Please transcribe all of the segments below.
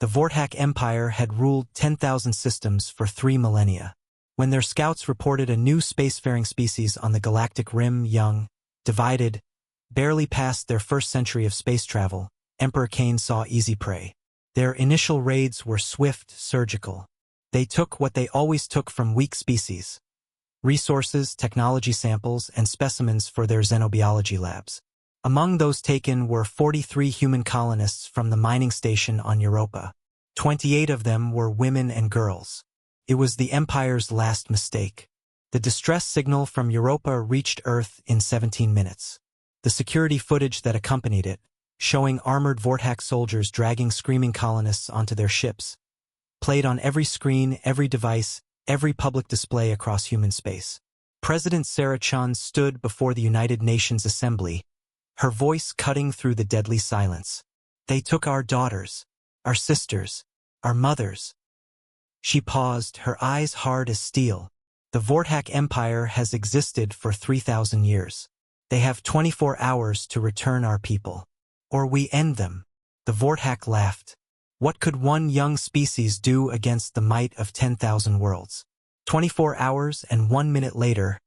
The Vortak Empire had ruled 10,000 systems for 3 millennia. When their scouts reported a new spacefaring species on the galactic rim, young, divided, barely past their first century of space travel, Emperor Cain saw easy prey. Their initial raids were swift, surgical. They took what they always took from weak species: resources, technology samples, and specimens for their xenobiology labs. Among those taken were 43 human colonists from the mining station on Europa. 28 of them were women and girls. It was the Empire's last mistake. The distress signal from Europa reached Earth in 17 minutes. The security footage that accompanied it, showing armored Vortak soldiers dragging screaming colonists onto their ships, played on every screen, every device, every public display across human space. President Sarah Chun stood before the United Nations Assembly, her voice cutting through the deadly silence. They took our daughters, our sisters, our mothers. She paused, her eyes hard as steel. The Vortak Empire has existed for 3,000 years. They have 24 hours to return our people, or we end them. The Vortak laughed. What could one young species do against the might of 10,000 worlds? 24 hours and 1 minute later,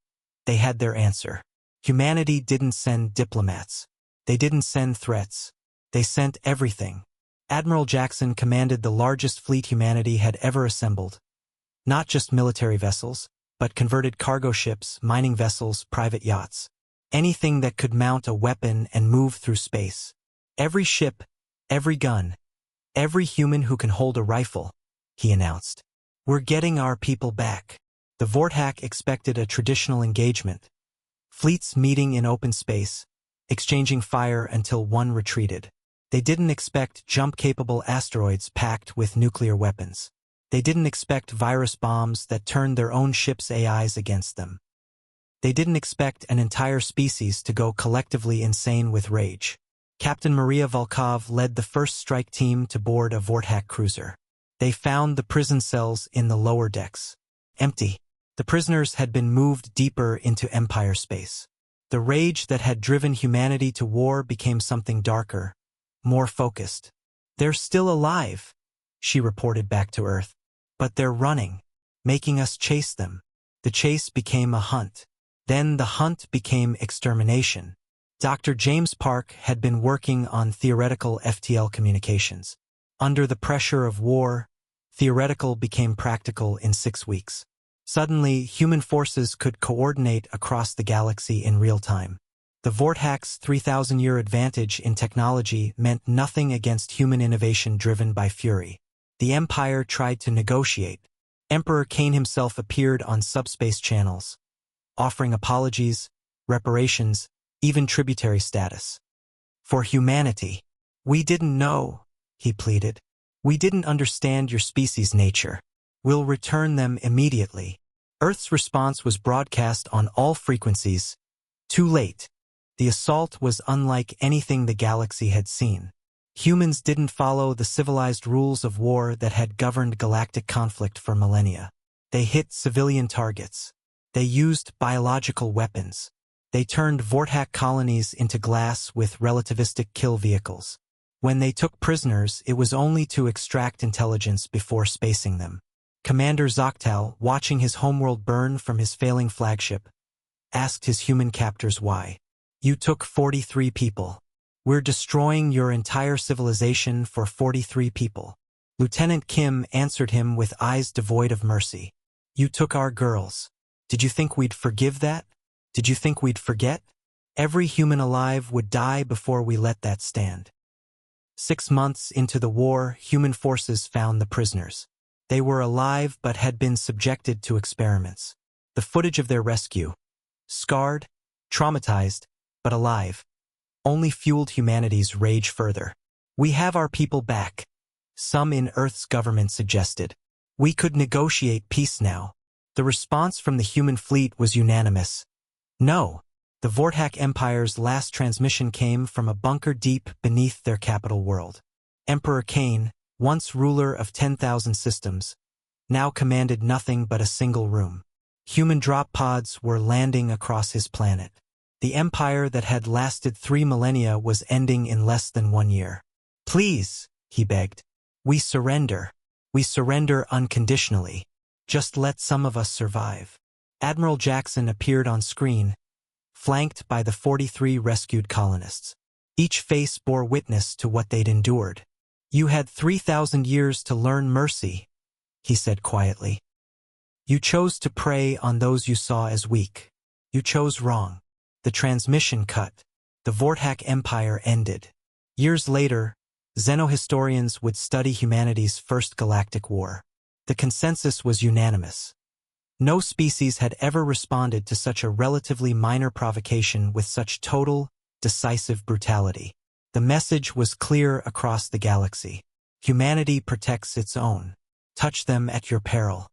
they had their answer. Humanity didn't send diplomats. They didn't send threats. They sent everything. Admiral Jackson commanded the largest fleet humanity had ever assembled. Not just military vessels, but converted cargo ships, mining vessels, private yachts. Anything that could mount a weapon and move through space. Every ship, every gun, every human who can hold a rifle, he announced. We're getting our people back. The Vortak expected a traditional engagement. Fleets meeting in open space, exchanging fire until one retreated. They didn't expect jump-capable asteroids packed with nuclear weapons. They didn't expect virus bombs that turned their own ships' AIs against them. They didn't expect an entire species to go collectively insane with rage. Captain Maria Volkov led the first strike team to board a Vortak cruiser. They found the prison cells in the lower decks empty. The prisoners had been moved deeper into Empire space. The rage that had driven humanity to war became something darker, more focused. They're still alive, she reported back to Earth. But they're running, making us chase them. The chase became a hunt. Then the hunt became extermination. Dr. James Park had been working on theoretical FTL communications. Under the pressure of war, theoretical became practical in 6 weeks. Suddenly, human forces could coordinate across the galaxy in real time. The Vortak's 3,000-year advantage in technology meant nothing against human innovation driven by fury. The Empire tried to negotiate. Emperor Cain himself appeared on subspace channels, offering apologies, reparations, even tributary status. For humanity, we didn't know, he pleaded. We didn't understand your species' nature. We'll return them immediately. Earth's response was broadcast on all frequencies. Too late. The assault was unlike anything the galaxy had seen. Humans didn't follow the civilized rules of war that had governed galactic conflict for millennia. They hit civilian targets. They used biological weapons. They turned Vortak colonies into glass with relativistic kill vehicles. When they took prisoners, it was only to extract intelligence before spacing them. Commander Zoktal, watching his homeworld burn from his failing flagship, asked his human captors why. You took 43 people. We're destroying your entire civilization for 43 people. Lieutenant Kim answered him with eyes devoid of mercy. You took our girls. Did you think we'd forgive that? Did you think we'd forget? Every human alive would die before we let that stand. 6 months into the war, human forces found the prisoners. They were alive but had been subjected to experiments. The footage of their rescue, scarred, traumatized, but alive, only fueled humanity's rage further. We have our people back, some in Earth's government suggested. We could negotiate peace now. The response from the human fleet was unanimous. No. The Vortak Empire's last transmission came from a bunker deep beneath their capital world. Emperor Cain, once ruler of 10,000 systems, now commanded nothing but a single room. Human drop pods were landing across his planet. The empire that had lasted 3 millennia was ending in less than 1 year. Please, he begged. We surrender. We surrender unconditionally. Just let some of us survive. Admiral Jackson appeared on screen, flanked by the 43 rescued colonists. Each face bore witness to what they'd endured. You had 3,000 years to learn mercy, he said quietly. You chose to prey on those you saw as weak. You chose wrong. The transmission cut. The Vortak Empire ended. Years later, xenohistorians would study humanity's first galactic war. The consensus was unanimous. No species had ever responded to such a relatively minor provocation with such total, decisive brutality. The message was clear across the galaxy. Humanity protects its own. Touch them at your peril.